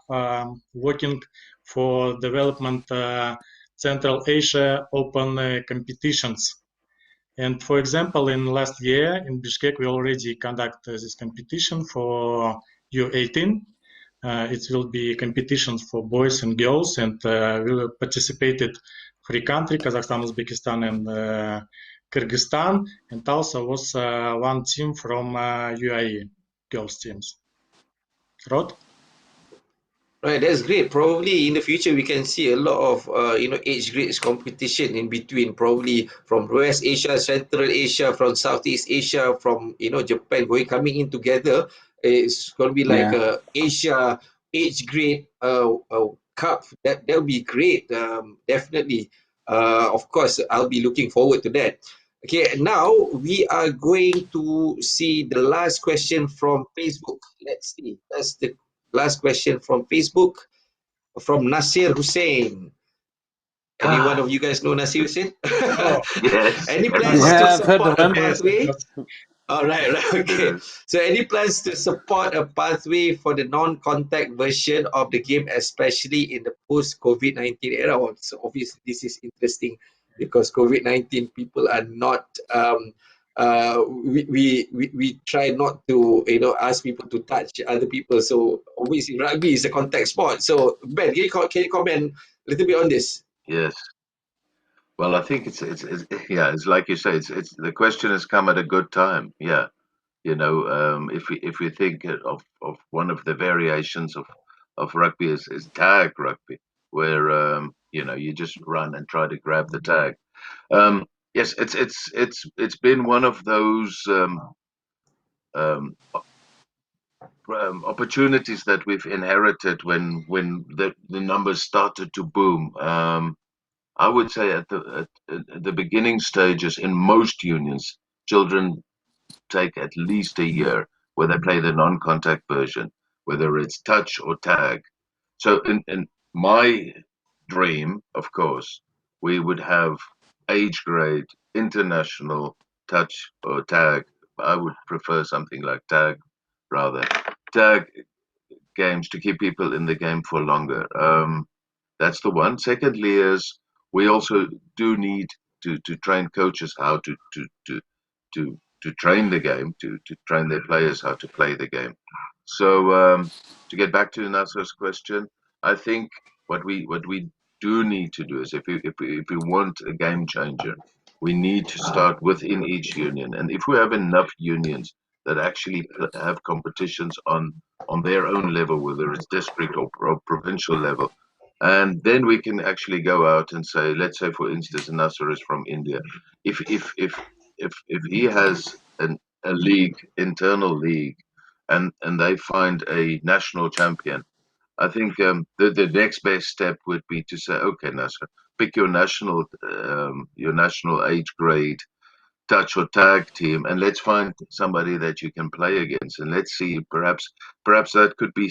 working for development Central Asia Open competitions. And for example, in last year in Bishkek, we already conduct this competition for U18. It will be competitions for boys and girls, and we participated 3 countries, Kazakhstan, Uzbekistan, and Kyrgyzstan, and also was 1 team from UAE, girls teams. Rod? Right, that's great. Probably in the future we can see a lot of age grades competition in between. Probably from West Asia, Central Asia, from Southeast Asia, from Japan coming in together. It's going to be like Yeah. a Asia age grade cup. That'll be great. Definitely. Of course, I'll be looking forward to that. Okay, now we are going to see the last question from Facebook. Let's see. That's the last question from Facebook from Nasir Hussein. Any one of you guys know Nasir Hussein? Oh, Yes, Any plans everybody. to Yeah, I've heard support of a him. pathway? yes. All right, okay. Yes. So, any plans to support a pathway for the non-contact version of the game, especially in the post-COVID-19 era? Well, so obviously, this is interesting because COVID-19 people are not. We try not to ask people to touch other people. So obviously, rugby is a contact sport. So Ben, can you comment a little bit on this? Yes. Well, I think it's yeah, it's like you say, it's the question has come at a good time. Yeah. If we think of one of the variations of rugby is tag rugby, where you just run and try to grab the tag. Yes, it's been one of those um, opportunities that we've inherited when the numbers started to boom. I would say at the beginning stages in most unions, children take at least a year where they play the non-contact version, whether it's touch or tag. So in my dream, of course, we would have age grade international touch or tag. I would prefer something like tag rather. Tag games to keep people in the game for longer. That's the one. Secondly, is we also do need to train coaches how to train the game, to train their players how to play the game. So to get back to Nasser's question, I think what we do need to do is if we want a game changer, we need to start within each union, and if we have enough unions that actually have competitions on their own level, whether it's district or provincial level, and then we can actually go out and say, let's say for instance, Nasser is from India. If he has a league, internal league, and they find a national champion, I think the next best step would be to say, okay, Nasser, pick your national age grade touch or tag team, and let's find somebody that you can play against, and let's see, perhaps that could be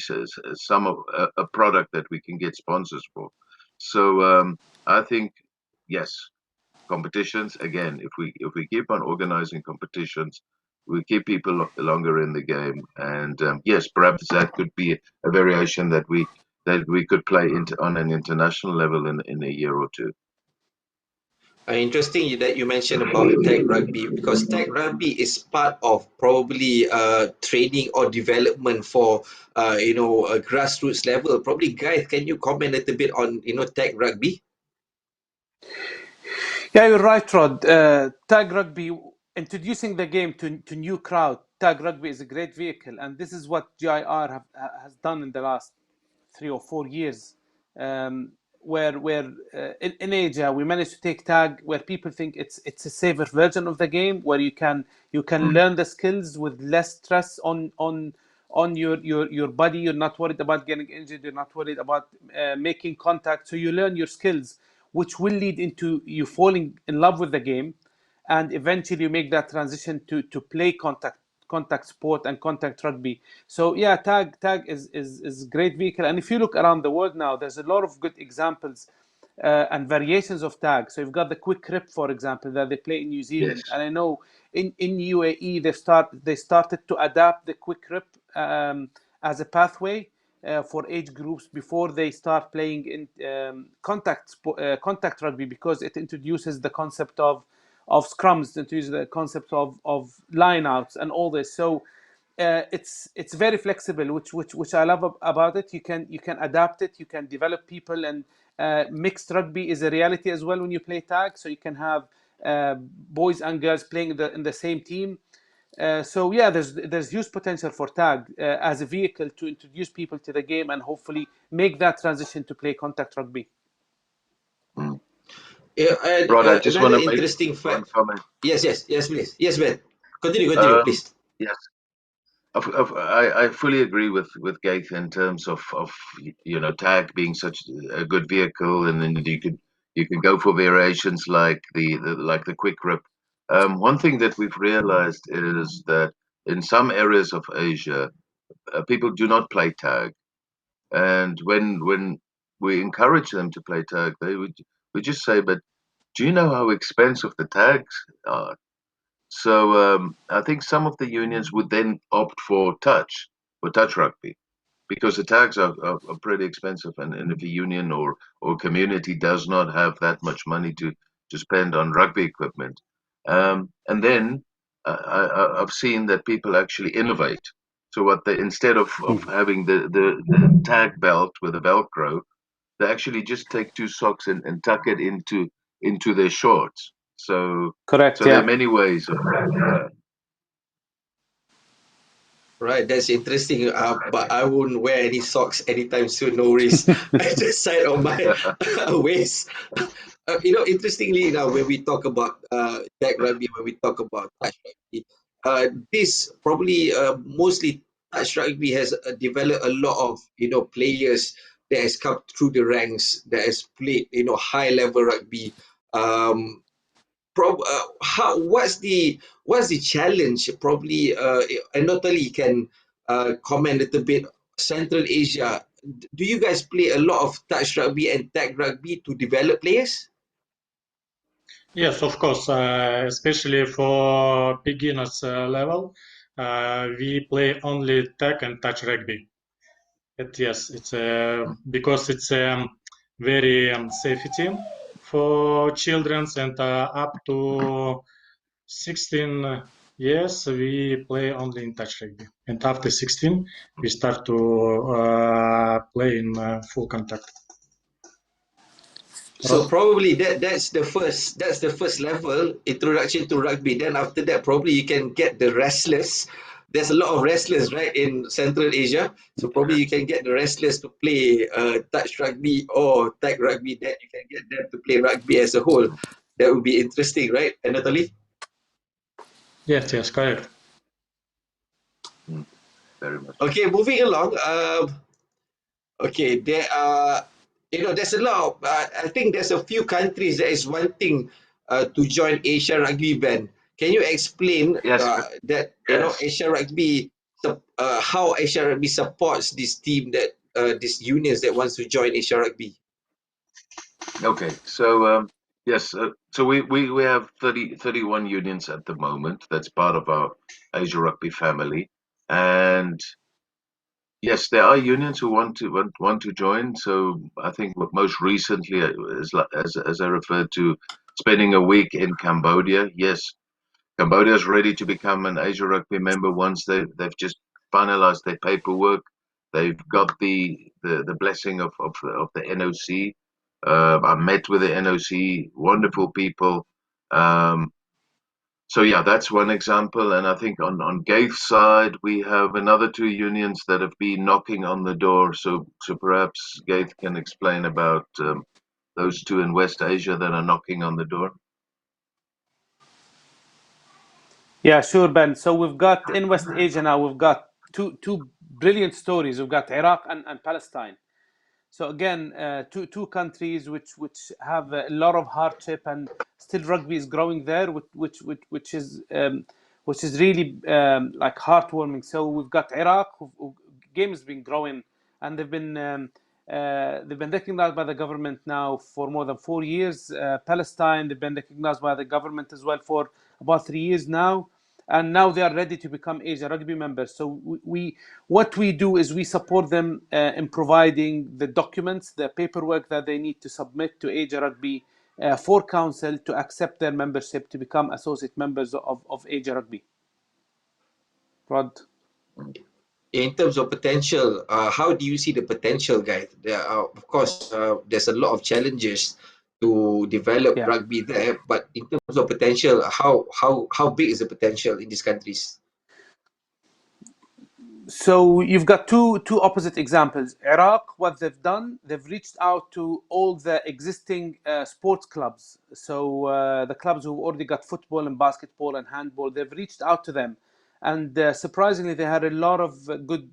some of a product that we can get sponsors for. So I think yes, competitions again. If we keep on organizing competitions, we keep people longer in the game, and yes, perhaps that could be a variation that we could play into on an international level in a year or two. Interesting that you mentioned about tag rugby, because tag rugby is part of probably training or development for a grassroots level. Probably, guys, can you comment a little bit on tag rugby? Yeah, you're right, Rod. Tag rugby, introducing the game to new crowd. Tag rugby is a great vehicle, and this is what GIR has done in the last 3 or 4 years, where in Asia we managed to take tag where people think it's a safer version of the game, where you can learn the skills with less stress on your body. You're not worried about getting injured. You're not worried about making contact. So you learn your skills, which will lead into you falling in love with the game, and eventually you make that transition to play contact sport and contact rugby. So yeah, tag is great vehicle. And if you look around the world now, there's a lot of good examples and variations of tag. So you've got the quick grip, for example, that they play in New Yes. Zealand, and I know in UAE they started to adapt the quick grip as a pathway for age groups before they start playing in contact rugby, because it introduces the concept of scrums, introduces the concept of lineouts and all this. So it's very flexible, which I love about it. You can adapt it, you can develop people, and mixed rugby is a reality as well when you play tag. So you can have boys and girls playing in the same team. So yeah, there's huge potential for tag as a vehicle to introduce people to the game and hopefully make that transition to play contact rugby. Mm. Yeah, and Rod, I just want another to make interesting one fact. comment. Yes, please. Yes, Ben. Continue, Um, please. yes, I fully agree with Ghaith in terms of tag being such a good vehicle, and then you could go for variations like the quick grip. One thing that we've realized is that in some areas of Asia, people do not play tag, and when we encourage them to play tag, we just say, "But do you know how expensive the tags are?" So I think some of the unions would then opt for touch rugby, because the tags are pretty expensive, and if a union or community does not have that much money to spend on rugby equipment, and then I've seen that people actually innovate. So what they instead of having the tag belt with a Velcro, they actually just take two socks and tuck it into their shorts. So Correct. so there are Yeah. many ways of Right, that's interesting. But I won't wear any socks anytime soon. No worries. I just side on my waist. Interestingly, now when we talk about tag rugby, when we talk about touch rugby, this probably mostly touch rugby has developed a lot of players that has come through the ranks, that has played high level rugby. Um, what's the challenge? Probably Anatoliy can comment a little bit. Central Asia, do you guys play a lot of touch rugby and tag rugby to develop players? Yes, of course, especially for beginners level, we play only tag and touch rugby. Yes, it's because it's very safety for children, and up to 16 years we play only in touch rugby, and after 16 we start to play in full contact. So Rod? probably that's the first level introduction to rugby. Then after that, probably you can get the wrestlers. There's a lot of wrestlers, right, in Central Asia. So probably you can get the wrestlers to play touch rugby or tag rugby. Then you can get them to play rugby as a whole. That would be interesting, right, Anatoly? Yes, yes, correct. Mm, very much. Okay, moving along. Okay, there are, there's a lot of, I think there's a few countries that is wanting to join Asia Rugby band. Can you explain Yes, that, yes. Asia Rugby, how Asia Rugby supports this team that, these unions that wants to join Asia Rugby? Okay. So yes. So we have 31 unions at the moment. That's part of our Asia Rugby family, and yes, there are unions who want to join. So I think most recently, as I referred to, spending a week in Cambodia. Yes, Cambodia is ready to become an Asia Rugby member once they've just finalized their paperwork. They've got the blessing of the NOC. I met with the NOC, wonderful people. So yeah, that's one example. And I think on Ghaith's side, we have another two unions that have been knocking on the door. So perhaps Ghaith can explain about those two in West Asia that are knocking on the door. Yeah, sure, Ben. So we've got in West Asia now, we've got two brilliant stories. We've got Iraq and Palestine. So again, two countries which have a lot of hardship, and still rugby is growing there, which is really like heartwarming. So we've got Iraq, game has been growing, and they've been recognized by the government now for more than 4 years. Palestine, they've been recognized by the government as well for about 3 years now, and now they are ready to become Asia Rugby members. So what we do is we support them in providing the documents, the paperwork that they need to submit to Asia Rugby for council to accept their membership to become associate members of Asia Rugby. Rod? In terms of potential, how do you see the potential, guys? Of course, there's a lot of challenges to develop Yeah. rugby there, but in terms of potential, how big is the potential in these countries? So you've got two opposite examples. Iraq, what they've done, they've reached out to all the existing sports clubs. So the clubs who've already got football and basketball and handball, they've reached out to them, and surprisingly, they had a lot of good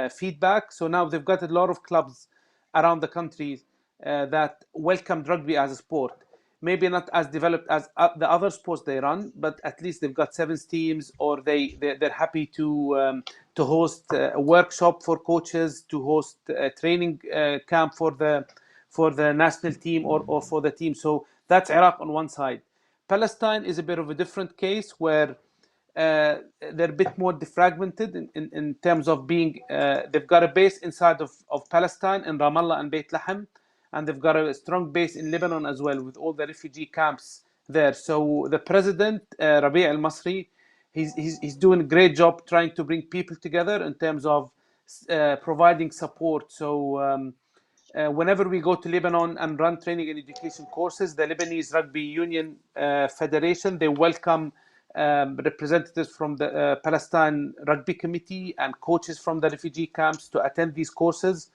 feedback. So now they've got a lot of clubs around the country that welcomed rugby as a sport. Maybe not as developed as the other sports they run, but at least they've got sevens teams, or they're happy to host a workshop for coaches, to host a training camp for the national team or for the team. So that's Iraq on one side. Palestine is a bit of a different case, where they're a bit more defragmented in terms of being, they've got a base inside of Palestine in Ramallah and Beit Lahem, and they've got a strong base in Lebanon as well, with all the refugee camps there. So the president, Rabi' al-Masri, he's doing a great job trying to bring people together in terms of providing support. So whenever we go to Lebanon and run training and education courses, the Lebanese Rugby Union Federation, they welcome representatives from the Palestine Rugby Committee and coaches from the refugee camps to attend these courses,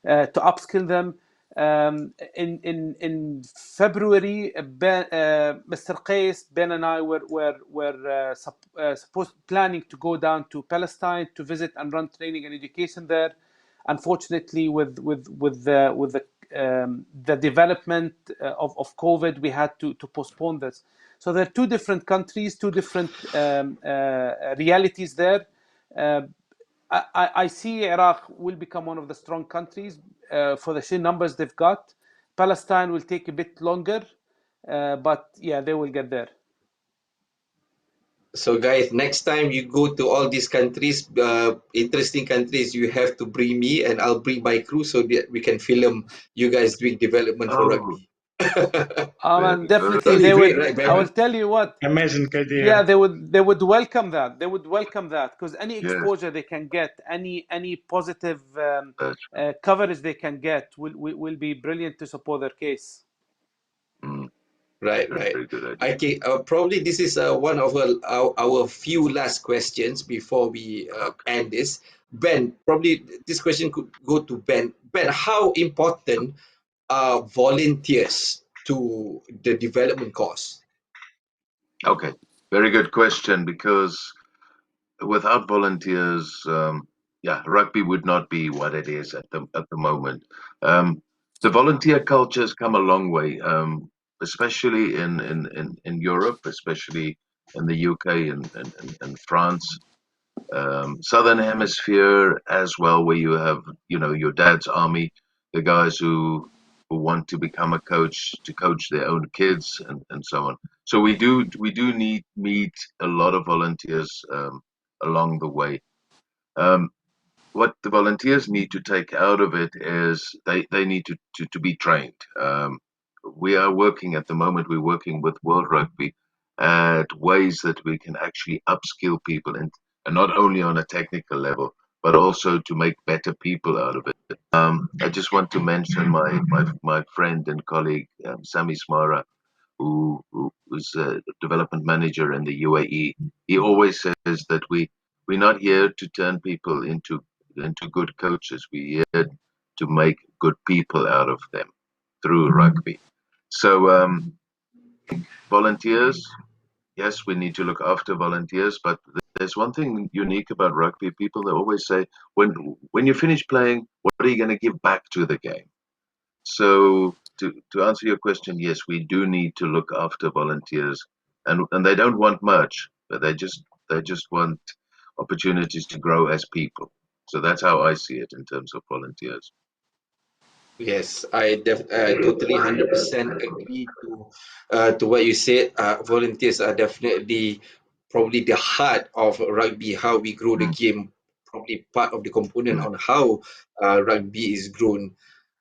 to upskill them. In February, Mr. Ghaith, Ben, and I were supposed planning to go down to Palestine to visit and run training and education there. Unfortunately, with the development of COVID, we had to postpone this. So there are two different countries, two different realities there. I see Iraq will become one of the strong countries for the sheer numbers they've got. Palestine will take a bit longer, but yeah, they will get there. So, guys, next time you go to all these countries, interesting countries, you have to bring me, and I'll bring my crew so that we can film you guys doing development for Oh, rugby. And very definitely Totally they great, would. right, I Ben? will tell you what. Amazing idea. Yeah, they would welcome that. They would welcome that, because any yes, exposure they can get, any positive that's coverage they can get will be brilliant to support their case. Right, a right. very good idea. Okay, probably this is one of our few last questions before we end this. Ben, probably this question could go to Ben. Ben, how important are volunteers to the development cause? Okay, very good question, because without volunteers, yeah, rugby would not be what it is at the moment. The volunteer culture has come a long way, especially in Europe, especially in the UK and France, Southern Hemisphere as well, where you have, you know, your dad's army, the guys who want to become a coach to coach their own kids and so on. So we do need a lot of volunteers along the way. Um, what the volunteers need to take out of it is they need to be trained. we are working at the moment. We're working with World Rugby at ways that we can actually upskill people, and not only on a technical level, but also to make better people out of it. I just want to mention my friend and colleague Sami Smara, who is a development manager in the UAE. He always says that we're not here to turn people into good coaches. We're here to make good people out of them through rugby. So volunteers, yes, we need to look after volunteers, but there's one thing unique about rugby. People, they always say, when you finish playing, what are you going to give back to the game? So to answer your question, yes, we do need to look after volunteers, and they don't want much, but they just want opportunities to grow as people. So that's how I see it in terms of volunteers. Yes, I totally 100% agree to what you said. Volunteers are definitely probably the heart of rugby, how we grow the game, probably part of the component on how rugby is grown.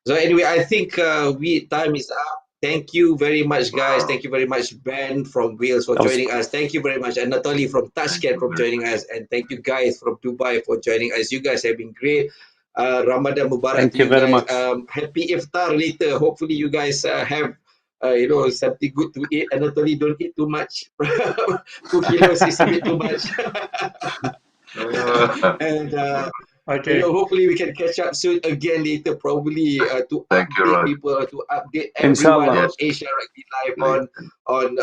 So anyway, I think we time is up. Thank you very much, guys. Thank you very much, Ben from Wales for That was joining us. Thank you very much, Anatoliy from Thank Tashkent you for very joining much. us, and thank you guys from Dubai for joining us. You guys have been great. Ramadan Mubarak to thank you you very guys. much. Happy iftar later. Hopefully, you guys have something good to eat. Anatoliy, don't eat too much. 2 kilos is a bit too much. And Okay. hopefully we can catch up soon again later, probably to Thank you, update Rod. people, to update everyone Inshallah. on Yes, Asia Rugby Live, please. on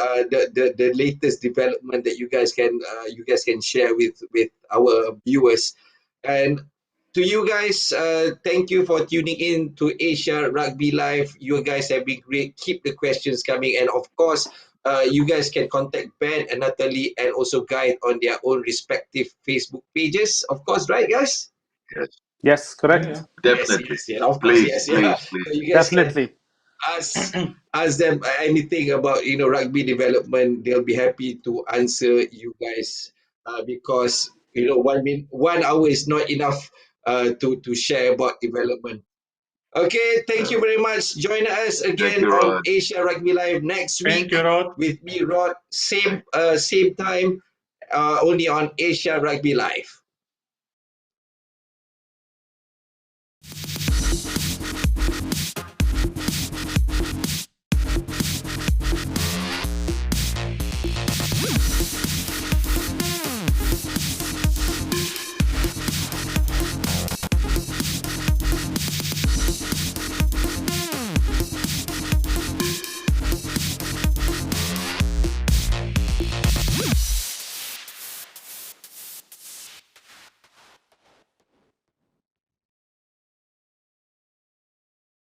the latest development that you guys can share with our viewers. And to you guys, thank you for tuning in to Asia Rugby Live. You guys have been great. Keep the questions coming, and of course, you guys can contact Ben and Natalie and also Ghaith on their own respective Facebook pages. Of course, right, guys? Yes, Yes, Yeah, correct. Yes, definitely. yes, yeah. Of course, Please, yes, yeah. please, So please. you guys can Definitely. ask ask them anything about rugby development. They'll be happy to answer you guys, because 1 hour is not enough to share about development. Okay, thank you Uh, very much. Join us Thank again you, on Rod. Asia Rugby Live next thank week you, Rod. with me, Rod. Same time, only on Asia Rugby Live.